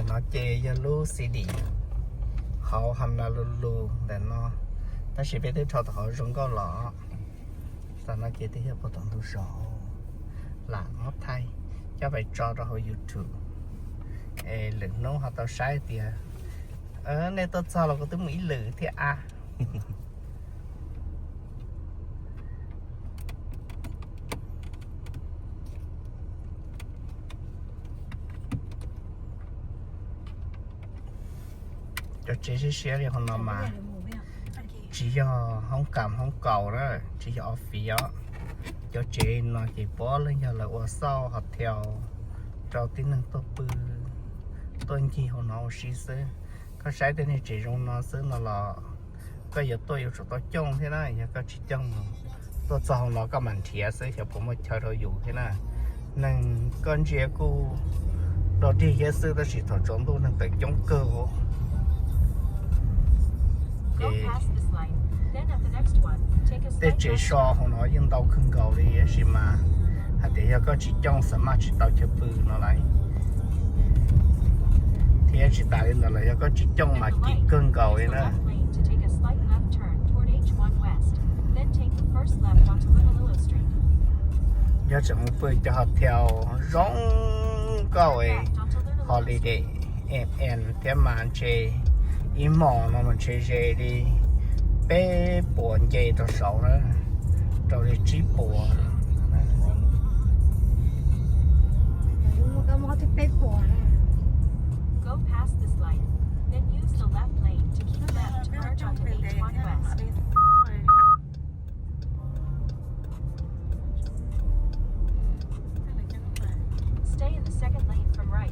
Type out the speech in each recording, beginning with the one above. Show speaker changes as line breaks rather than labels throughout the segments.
nó chê cho lú xí đi họ hầm là lù để nó ta chỉ biết cho họ rung có lọ sao nó chê thì hiệp bộ tổng thu sổ là ngót thay cho phải cho ra hồi YouTube lượng nông họ tao sai thì nên tôi cho là có tiếng Mỹ lử thì cho chế xe thì không làm mà chỉ cho không cầm không cầu đó chỉ cho phía cho chế nó chỉ bỏ lên cho là ở sau học theo cho tính năng tốt bự tôi khi họ nói xí xứ có sai tên này chỉ trong nó xứ nó là có giờ tôi yêu tôi trông thế này giờ có chỉ trông tôi cho nó có màn thiệt xứ thìผมchơi thôi dù thế này nên con trẻ cô đầu tiên cái xứ đó chỉ thọ trốn tôi nên tự chống cơ để chế so họ nói những tàu không cầu đi gì mà để có chỉ trong sớm mà chỉ tàu chụp bự nó lại thì chỉ tại là có chỉ trong mà chỉ cơn cầu ấy nữa giờ chẳng phải cho họ theo rong cầu ấy holiday em theo màn chơi im mòn nó mình chơi đi bé buồn chơi cho sầu nữa rồi đi chỉ buồn
Go past this light, then use the left lane to keep left to merge onto H1 West. Stay in the second lane from right.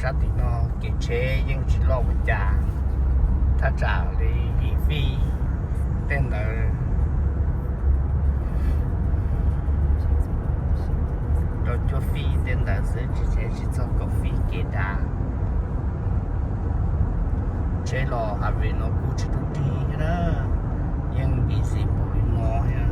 sát thì nó cái chế nhưng chỉ lo một trả ta trả đi gì phi tên là rồi cho phi tên là sẽ chỉ cho có phi kế đà chế lo hà về nó cũng chỉ được đi đó nhưng bị gì bồi nó ha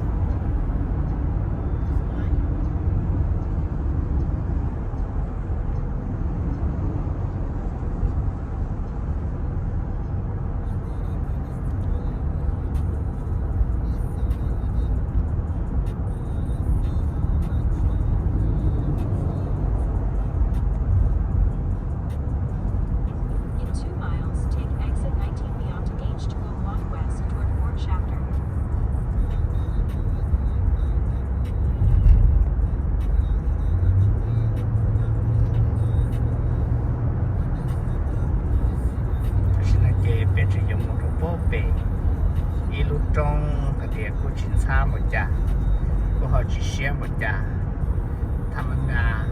trong cái của chính xác một cha của họ chỉ xem một cha tham gia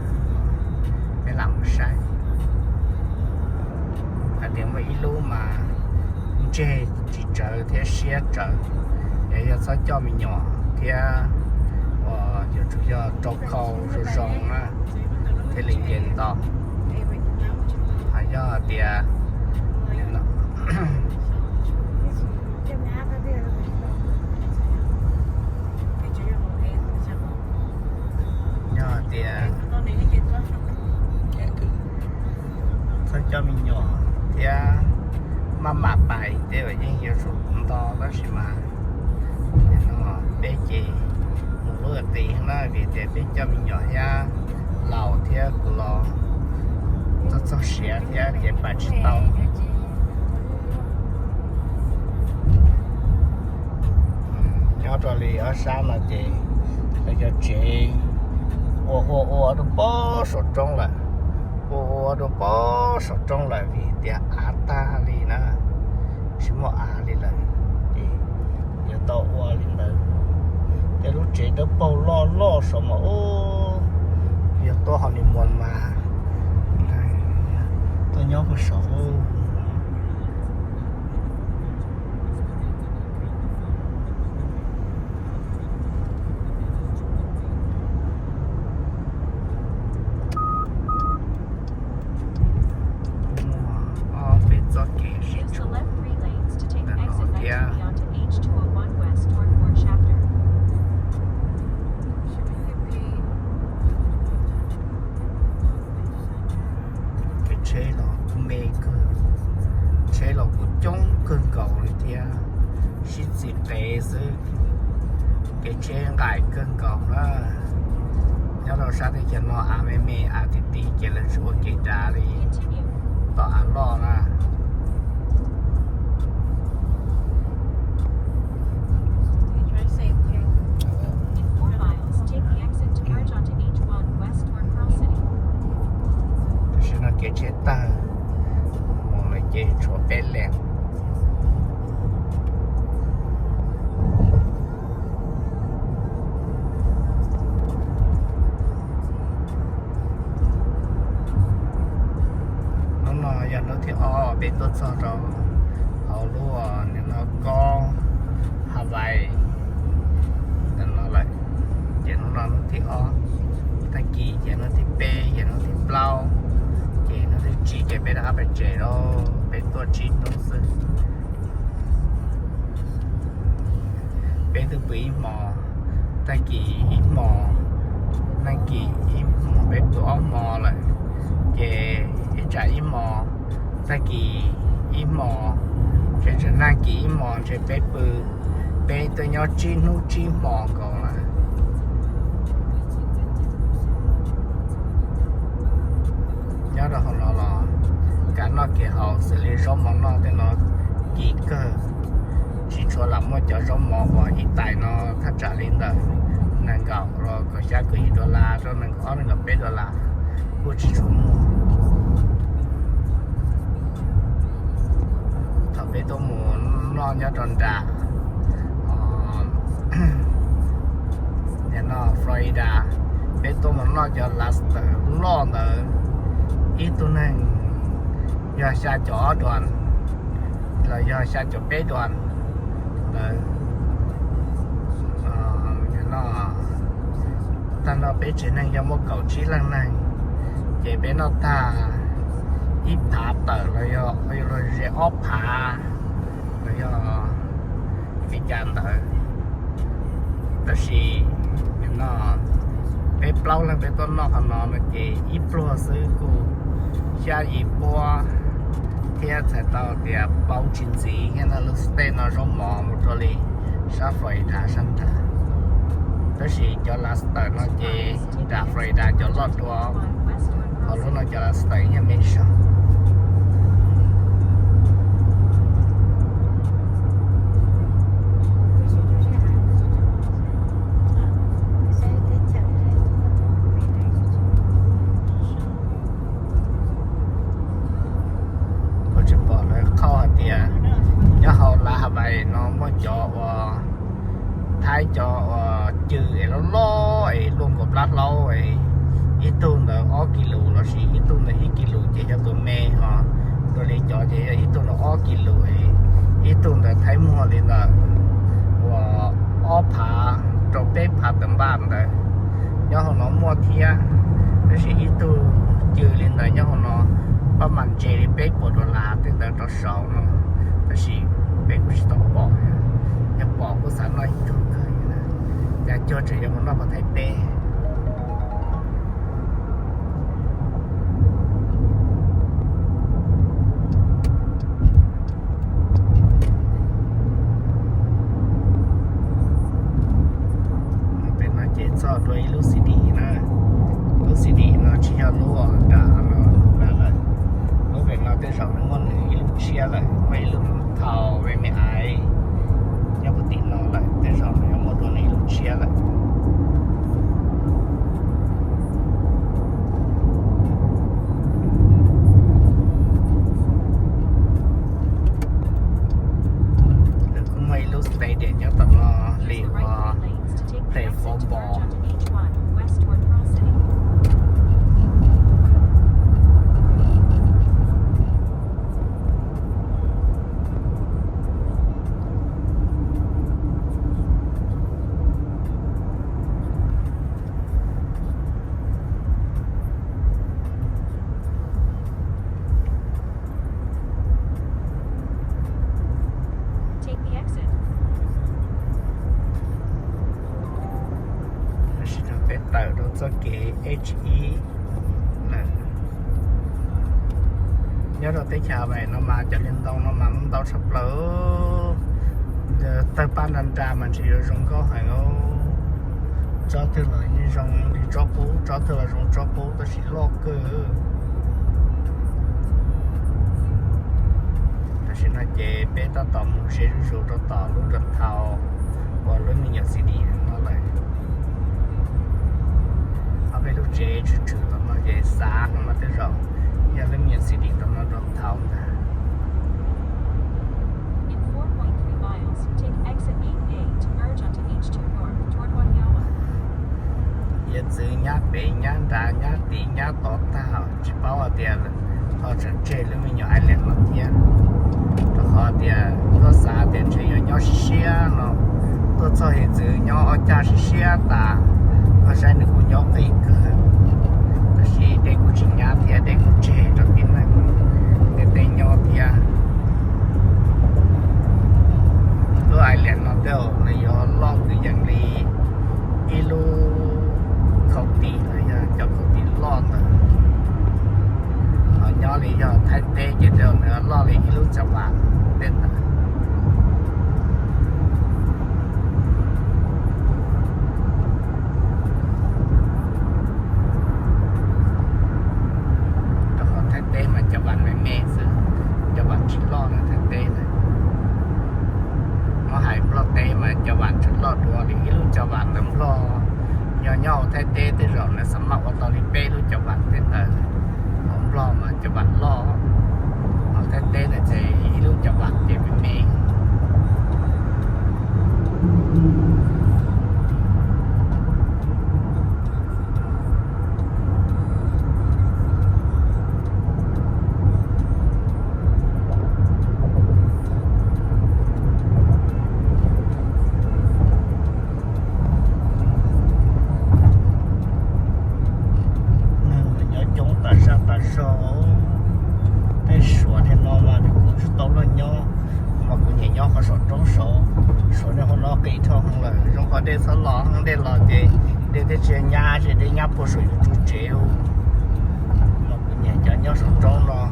để làm sai cái tiếng mấy lúc mà chơi chỉ chờ thế xe chờ để cho cho mình nhỏ thế giờ chủ yếu trâu khâu rồi rong á thế linh kiện to hay do tiền
nhỏ thì mà bài để ở những yếu số to đó thì mà nó bé chị một lúc tí nó vì để bé cho mình nhỏ nha lầu thì của nó cho xe thì để bà chỉ tao nhỏ trò lì ở xa mà chị bây giờ chị ô nó bó sổ trong lại ô nó bó sổ trong lại vì để á ta lì nè chỉ một á lì lại thì giờ tao ô lì lại để lúc chị nó bao lo sổ mà ô giờ tôi họ đi muôn mà tôi nhớ một số
Use the left 3 lanes to take exit 93 onto H201 West toward Fort Shafter.
cái chế nó mê cơ chế nó cũng chống cơn cầu này thì xin dịp tế sư cái chế ngại cơn cầu đó nhớ đâu sao thì cho nó mê thì tí chỉ là số cái trả đi
Continue.
tỏ lo là
In 4 miles, take the exit to merge onto H1 West toward Pearl City.
xin nó cái chế ta một là chế chỗ bé lẹn nó giờ nó thì bên tốt sao rồi họ luôn nên nó có Hawaii nên nó lại giờ nó thì ta kỳ giờ nó thì bé giờ nó thì blau giờ nó thì chỉ cái bên đó bên chế đó bên tốt chỉ tốt sự bên thứ bị mò ta kỳ ít mò năng kỳ ít mò bên tổ mò lại về trả ít mò ta kỳ ít mò trên trên năng kỳ ít mò trên bé bự bé tôi nhớ chi nút chi mò còn là nhớ được không nó là cả nó kia họ xử lý rau món nó thì nó kỹ cơ chỉ cho làm một chỗ rau mò và hiện tại nó thắt trả lên rồi nàng gạo rồi có giá cứ $1 cho nàng có nàng gặp bé $1 của chỉ số mua thằng bé tôi muốn lo nhớ tròn trà nhà nó Florida bé tôi muốn lo cho Laster lo nữa ít tôi nên do xa chỗ đoàn là do xa chỗ bé đoàn là nó ta nó bé chỉ nên do một cầu chỉ lần này chỉ bé nó ta ít thả tờ là do rồi sẽ ốp thả là do cái chạm tờ đó thì nó bé plau lên bé con nó còn nó chỉ ít pro sư cô xa ít qua theo sẽ tao thì bao chín gì cái nó lúc stay nó giống mò một chỗ đi sa phải thả sân thả đó thì cho là stay nó chỉ đã phải đã cho lót đó họ lúc nó cho là stay nhà mình sao nó mới cho thay cho trừ nó lo ấy luôn có lát lâu ấy ít tuần là ó kilo nó chỉ ít tuần là ít kilo chỉ cho tụi mẹ họ tôi lấy cho thì ít tuần là ó kilo ấy ít tuần là thấy mua lên là ó phá cho bé phá tầm bàn đấy nhớ nó mua thia nó chỉ ít tuần trừ lên là nhớ nó bao mặt chế bé $1 thì là nó sáu nó chỉ bé cũng chỉ tao bỏ nhưng bỏ của sản nói chung cười nhà cho chị em nó có thấy bé xe lại mấy lúc thầu với mẹ ai nhớ có tin nó lại thế rồi mẹ một đôi này lúc xe lại được có mấy lúc đây để nhớ tận nó
Use
liền
the
vào
right lanes to take the
play
exit to
football.
merge onto H1 west toward Pearl City. Take the exit.
nó sẽ được cái tờ đó cho cái HE là nhớ rồi tới chào vậy nó mà cho liên tông nó mà nó tao sắp lỡ tới ban đàn trà mình chỉ được dùng có phải không cho từ là như dùng đi cho cũ cho từ là dùng cho cũ tôi chỉ lo cơ tôi chỉ nói chế bé ta tỏ một sẽ rủ cho tỏ lúc đợt thầu và lúc mình nhận CD nó lại ở bên lúc chế trừ là nó chế xa nó mà tới rồi giờ lúc nhận CD đó nó đợt thầu nè
In 4.3 miles, take exit 8A to merge onto H2 north toward Wanyawa.
giờ giữ nhá bé nhá đá nhá tí nhá tỏ tao chỉ bảo ở tiền họ chẳng chế lúc mình nhỏ ai liền nó tiền rồi họ tiền có xa tiền chế nhỏ xe nó tôi cho hiện giữ nhỏ ở cha xe ta ở sai được của nhỏ ấy cơ đó là để của chị nhá thì để của chế cho tiền này để tên nhỏ thì lúc ai liền nó đều là do lo từ dạng đi ilu không tí là cho không tí lo nữa ở nhỏ lý do thay tê chứ đều nữa lo lý ilu chả vàng tên là đó thay tê mà chả vàng mẹ mẹ chứ chả vàng chỉ lo là thay tê này nó hay lo tê mà chả vàng chỉ lo đùa thì ilu chả vàng lắm lo nhỏ nhỏ thay tê tới rồi nó sắm mặc vào tàu đi bê luôn chả vàng tên là không lo mà chả vàng lo họ thay tê là chỉ ilu chả vàng chỉ mẹ mẹ nhớ chúng ta sao ta số cái số thì nó mà thì cũng rất tốt là nhau mà cũng nhẹ nhau có số trong số này họ nó kỹ thuật hơn là chúng họ để số lọ hơn để lọ để chơi nhà chỉ để nhà bổ sung chủ chiếu mà cũng nhẹ cho nhau số trong nó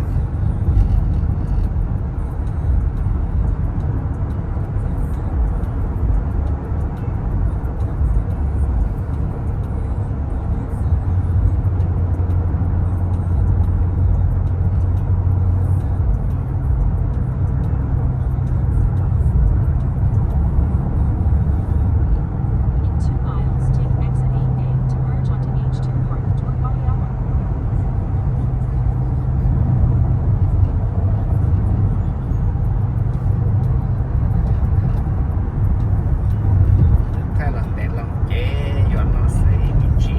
In 2 miles, take exit 8A to merge onto H2 north toward Wanyawa.
thay là để làm chế do nó sẽ bị chỉ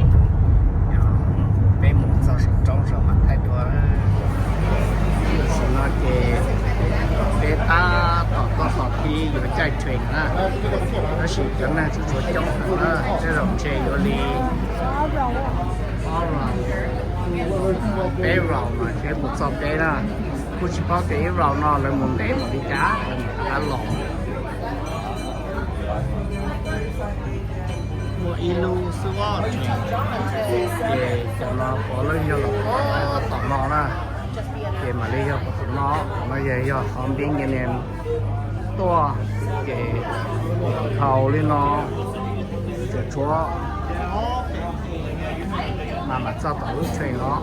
bé một sao số trong rồi mà thay đổi nó chế bé ta tỏ có họ thi rồi chạy thuyền á nó chỉ cho nên chỉ cho trong đó cái dòng chế vô lý bé rau mà cái một số cái đó cũng chỉ có cái rau nó là muốn để mà đi cá lộn mua ilu xưa để cho nó có lên cho nó tỏ nó ra để mà lấy cho nó về cho không biết như này to để thầu lên nó để chúa mà cho tàu chuyện nó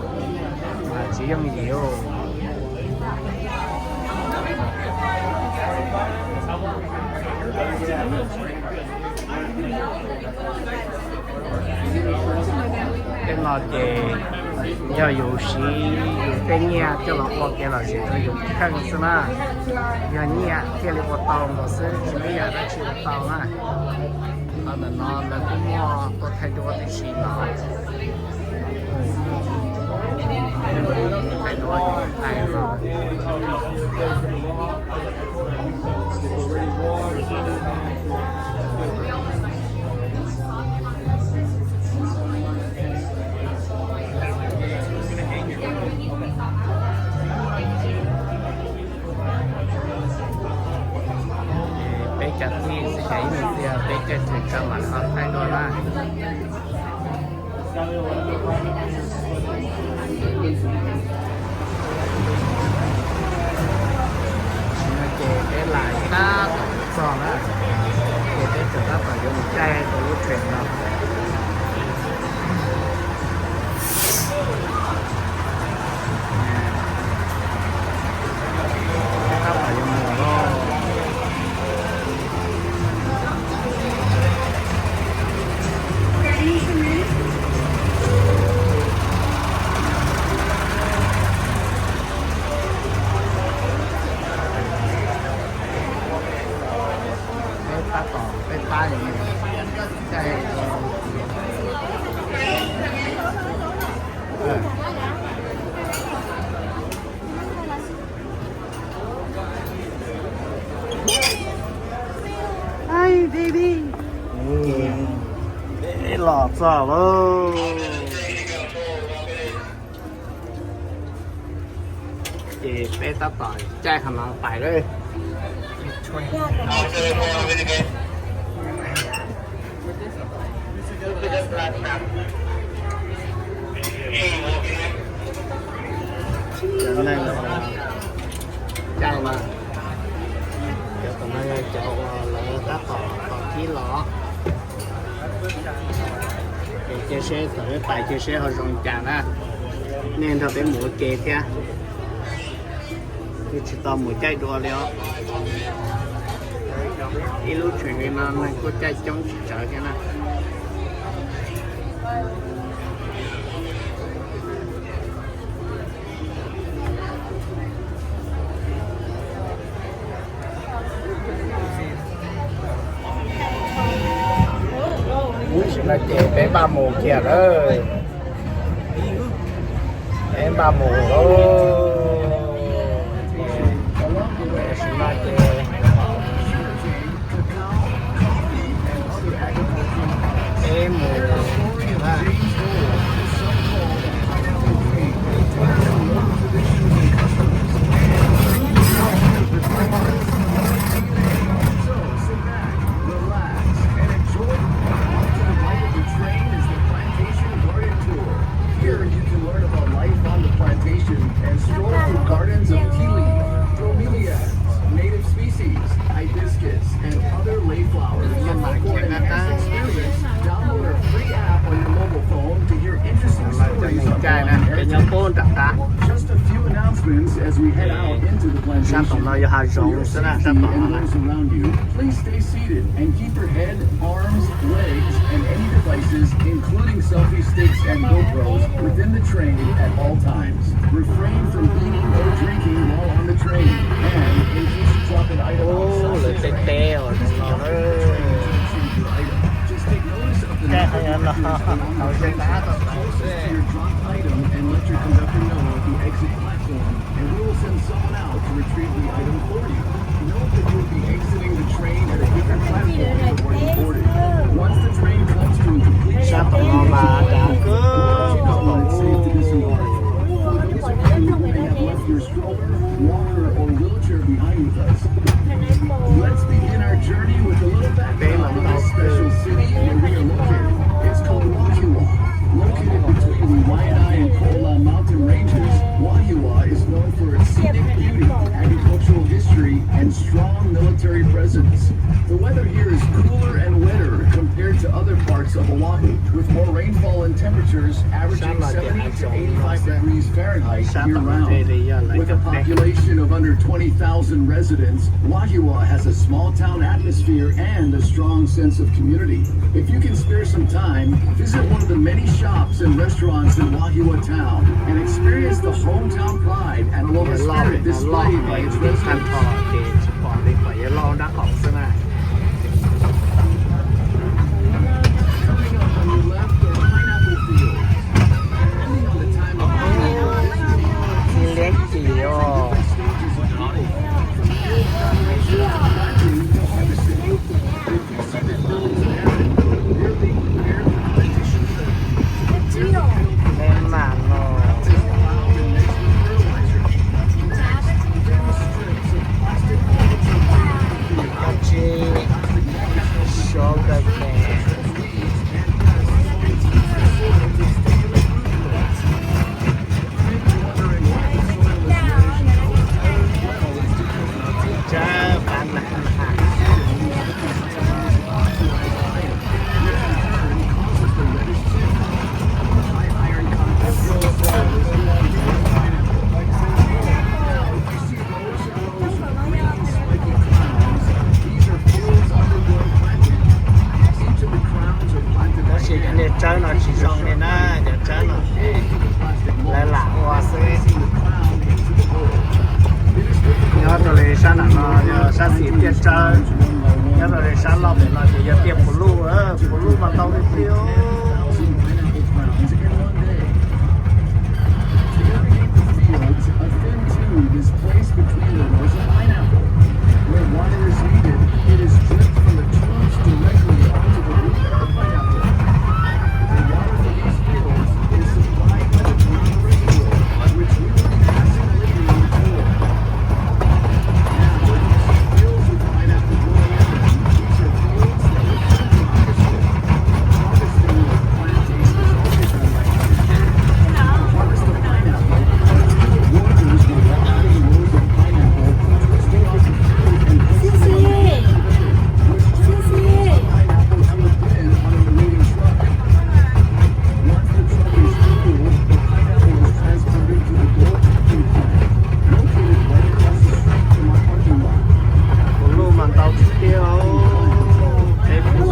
mà chỉ dùng nhiều nó để giờ有时有在nhà cho nó qua cái là gì nó dùng khăn xí na giờ nhà cái là qua tàu nó sẽ chỉ bây giờ nó chỉ là tàu na nó cũng mua có thay đổi cái gì nó thay đổi thay rồi chặt thì sẽ mình thì bé cái chuyện cho mà nó thay đổi là cái lại ta còn á cái trường hợp là dùng chai của lúc chuyển đó ai đi đi lọt ra luôn chị bé tắt tỏi chai hầm lòng phải đây cái này là chai mà cái tầm này cháu là đá tỏi còn khí lọ cái chế xe tới bài chế xe họ dùng chả nè nên nó phải mua kê kia thì chỉ tao mua chai đua liền đi lúc chuyển nó có chai chống chở cái này là chị bé ba mù kìa đó em ba mù đó em mù sản phẩm nó là rộng sẽ là sản phẩm này.
Please stay seated and keep your head, arms, legs, and any devices, including selfie sticks and GoPros, within the train at all times. Refrain from eating or drinking while on the train, and in case you drop an item outside the train, just take notice of the number of closest to your dropped item and let your conductor know at the exit platform, and we will send someone out to retrieve the item for you. Note that you will be exiting the train at a different platform than where you boarded. Once the train comes to a complete stop, you know it's safe to disembark. You may have left your stroller, walker, or wheelchair behind with us. Let's begin our journey with a little background on this special city where we are located. It's called Wahiawa. Located between the Waianae and Ko'ola mountain ranges, Wahiawa is known for its scenic beauty, agricultural history, and strong military presence. The weather here is cooler and wetter compared to other parts of Oahu, with more rainfall and temperatures averaging 70 to 85 degrees Fahrenheit year-round. With a population of under 20,000 residents, Wahiawa has a small-town atmosphere and a strong sense of community. If you can spare some time, visit one of the many shops and restaurants in Wahiawa town and experience the hometown pride and aloha spirit displayed by its
ท่าน
residents.
พอเกณฑ์พอได้ไปลองดักของซะหน่อย
Coming up on your left are pineapple fields. Depending on the time of year,
ทีเล็กจีโอ เล่นหมากโนกัจีโชว์เกอร์แกเจอกันนะchỉ cái này trái nó chỉ rong này na để trái nó lại lạ hoa sẽ nhớ tôi lấy sáng nó nhớ sáng xịt tiệt trái nhớ tôi lấy sáng lọc để nó chỉ giờ tiệt bù lu mà tao đi tiêu
is placed between the rows of pineapple. Where water is needed, it is dripped from the tubes directly onto the root of the pineapple. The water for these fields is supplied by the Green Reservoir, which we will be passing later in the tour. Now, you see fields with pineapple growing in them. These are fields that we can harvest. Harvesting of plantains is also done like this. To harvest the pineapple, workers will walk through the rows of pineapple, twisting off the fruit and placing it on the pineapple to a bin on a remaining truck. Once the truck is full, the pineapple is transported to the gold packing plant, located right across the street from our parking lot.
บลูมันเตาเที่ยวเอ็กซ์ซู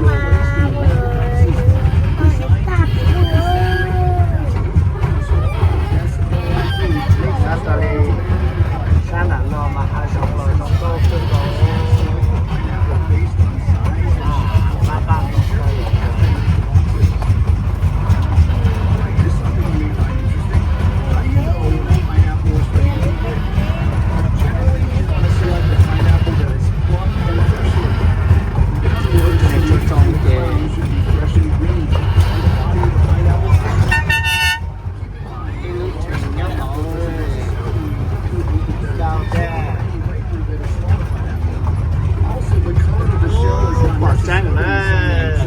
Sát ra đi sáng nặng nó mà hai sọc rồi không cóขึ้นก็มาบ้านก็จุดจองเกbỏ trắng lên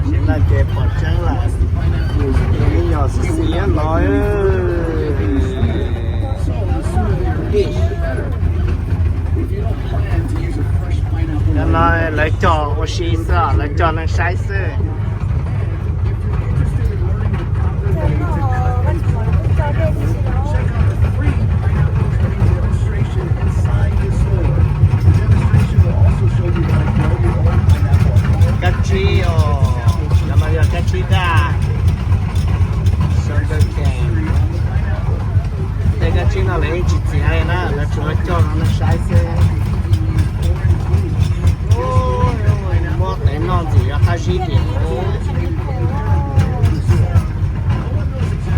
chính là cái bỏ trắng là cái nhỏ xí xí nói cho nó lấy trò của xí sợ lấy trò nó sai sự Cacio, la Maria Cacida, Sugar cane. Le gaccino le egizie, la cioccio non sai se. Oh, molto e non si a Cacidi.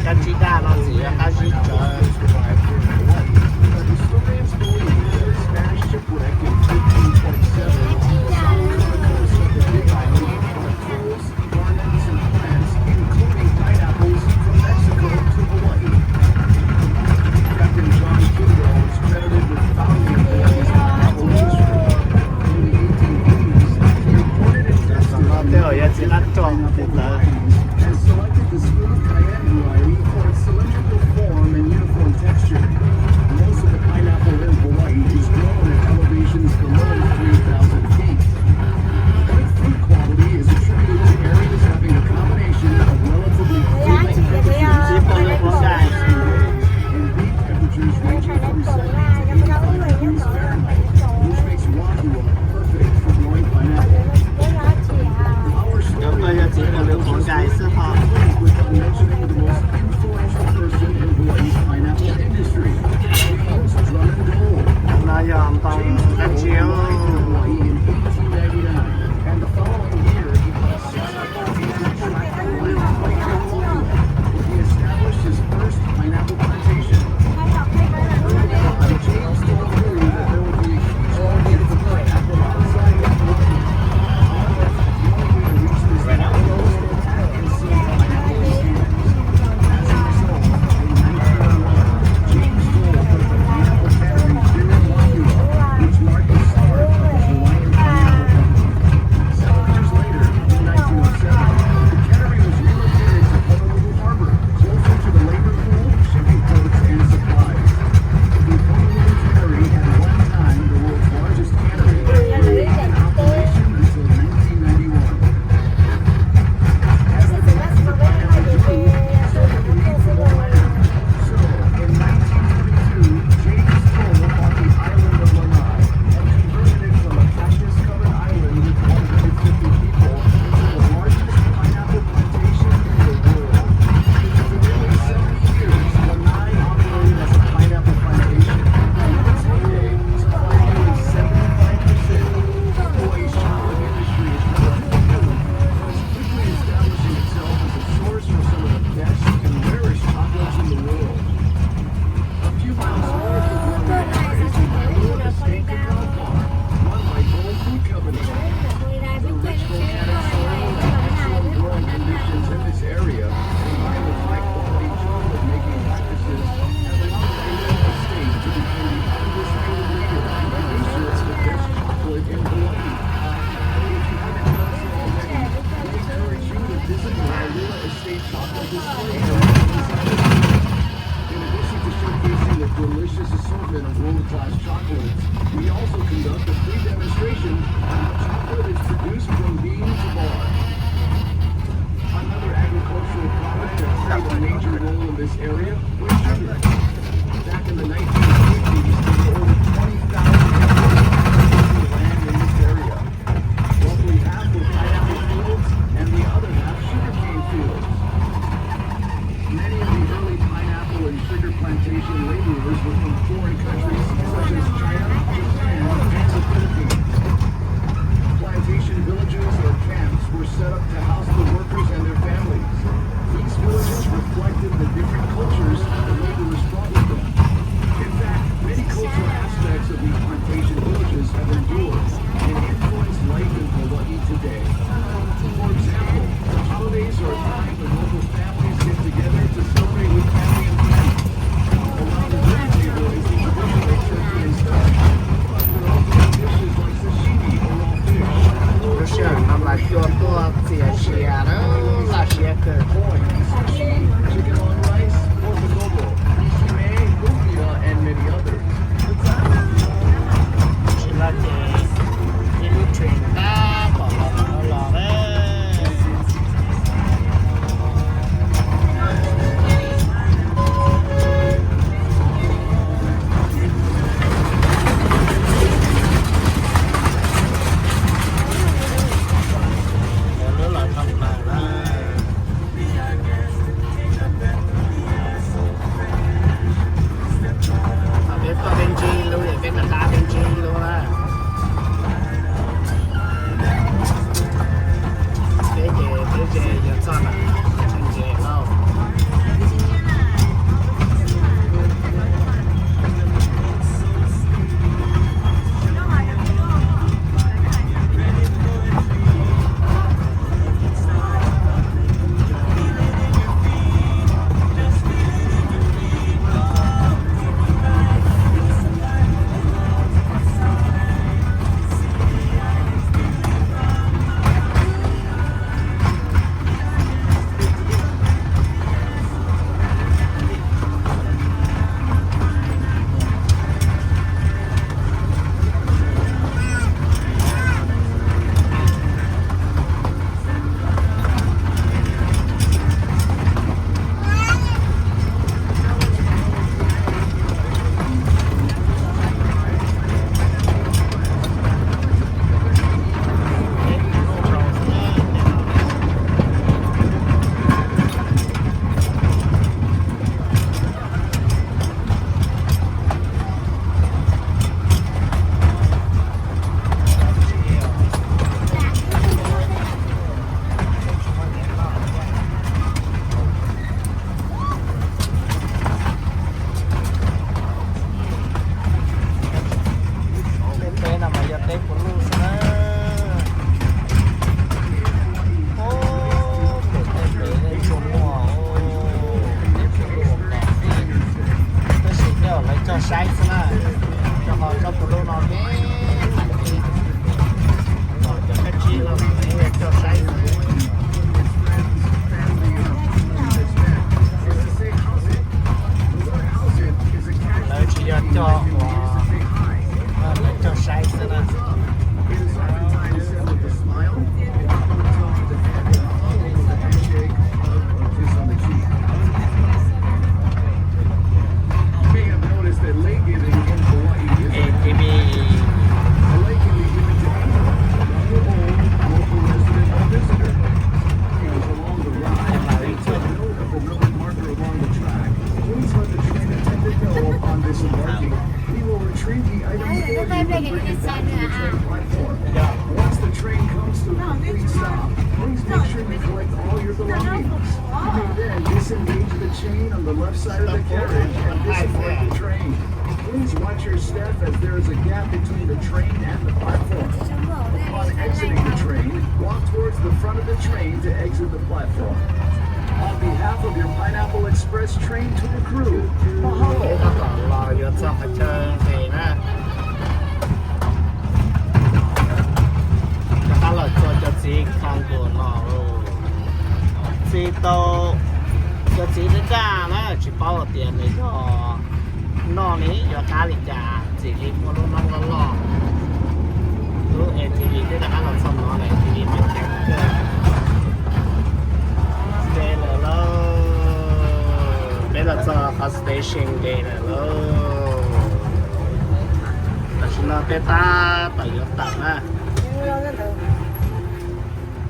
Cacida non si a Cacida.
Has selected the smooth cayenne variety for its cylindrical form and delicious assortment of world-class chocolates. We also conduct a free demonstration on how chocolate is produced from bean to bar. Another agricultural product that played a major role in this area was sugar. Back in the 1950s, there were over 20,000 land in this area. Roughly half were pineapple fields and the other half sugarcane fields. Many of the early pineapple and sugar plantation laborers were from foreign countries such as China, Japan, and the Philippines. Plantation villages or camps were set up to house the workers and their families. These villages reflected the different cultures the laborers brought with them. In fact, many cultural aspects of these plantation villages have endured and influenced life in Hawaii today. For example, the holidays are a time when local families get together to celebrate with family and friends. Around the dinner table is the traditional turkey and stuff. There are also dishes like sashimi or raw fish.
不是，那么叫做这些的那些个。
Chicken on rice, pork ishime, lumpia, and many others.
是那些一路全家宝宝嘞。
Once the train comes to a complete stop, please make sure you collect all your belongings. You may then disengage the chain on the left side of the carriage and disembark the train. Please watch your step as there is a gap between the train and the platform. Upon exiting the train, walk towards the front of the train to exit the platform. On behalf of your Pineapple Express train tour crew, mahalo.
老有这么真美呢。他老做就自己看过了哦，最多就自己干了，去包店那个，弄 ní giờ cá thì chả chỉ đi mua luôn nông lo lúc em thì đi cái đã làm xong nó này thì đi mình chạy cơ đây là lo bây giờ cho hot station đây là lo là chúng nó bé ta tại giờ tặng á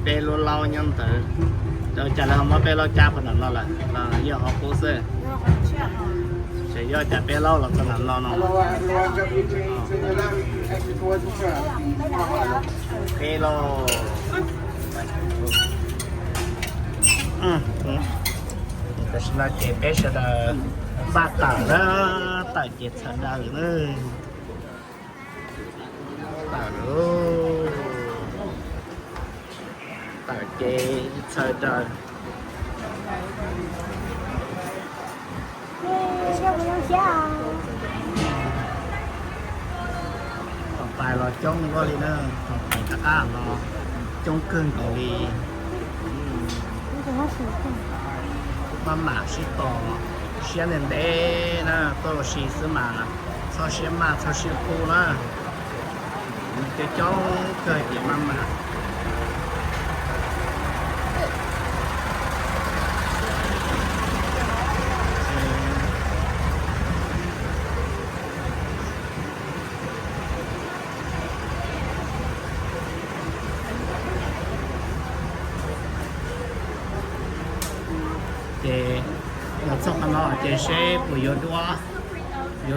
bé luôn lâu nhân tử rồi chả là không có bé lo cha phần nó là giờ họ cố sự chỉ do chả bé lâu là phần nó bé loแต่ฉันเจ็บเป็นฉันบาดตาแล้วตาเจ็บฉันได้เลยตาลูตาเจ็บฉันได้ต่อไปเราจ้องก็ลีเนอร์ต่อไปตะก้าเราจ้องเกินเกาหลี妈妈是到现在的呢，到了西市嘛，超市嘛，超市铺了，就叫个给妈妈。để nó cho nó để sẽ bùi yếu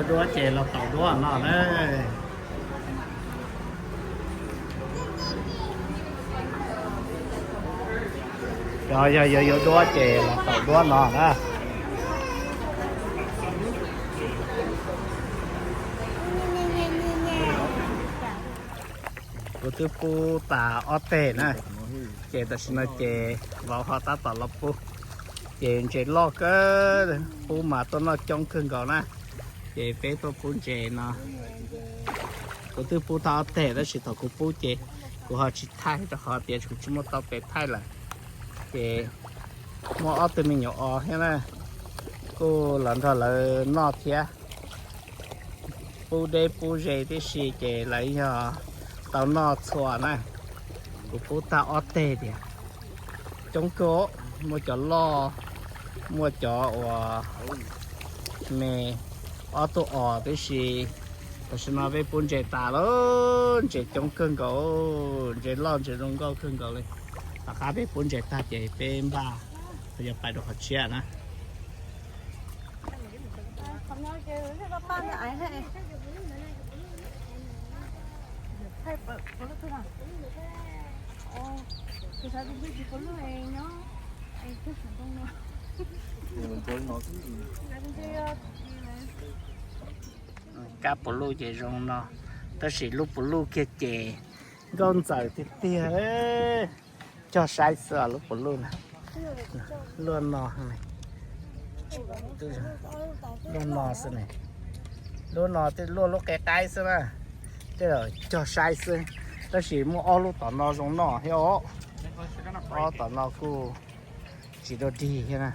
đua để nó tàu đua nó đấy rồi yếu đua để nó tàu đua nó đó của tôi pu tà ở tề nè để ta xin nói để vào họ ta tàu lấp pu chế lo cơ pu mà tôi nó trong khung gọi nè chế bé tôi pu chế nó của tôi pu tao tệ đó chỉ tao của pu chế của họ chỉ thay cho họ tiền chúng nó tao bé thay là chế mua ở từ mình nhỏ thế này cô lần thôi là nó thiệt pu đây pu chế thì xì chế lấy cho tao nó xóa nè của pu tao ở tệ đi trong cố mua cho lo mua cho mẹ ở tụ ở cái gìแต่ฉันมาไปปุ่นเจตาแล้วเจจงเครื่องเขาเจล่อนเจลงก็เครื่องเขาเลยราคาไปปุ่นเจตาเจเป็นบ้าเราจะไปดูเขาเชียนะcá bù lu chế rong nó đó là lúc bù lu kia chế con dở thì tia đấy cho sai sữa lúc bù lu nè luôn nó này luôn nó xí này luôn nó thì luôn lúc cái xí nè thế rồi cho sai sữa đó là mua ô lúc tao nó rong nó hiểu ô tao nó cứ chỉ đồ đi thế nè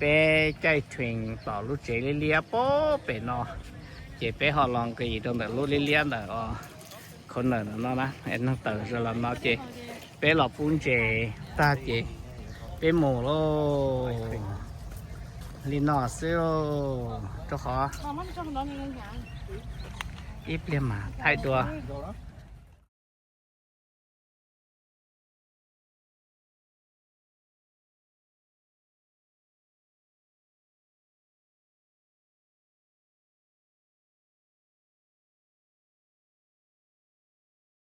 bé chạy thuyền tàu lúc chế li lia bố bé nó chế bé họ lòng cái gì trong đó lúc li lia đó con này nó nè em nó tự rồi là nó chế bé lọp bún chế ta chế bé mù lô li nọ xíu cho họ ít liền mà thay đùa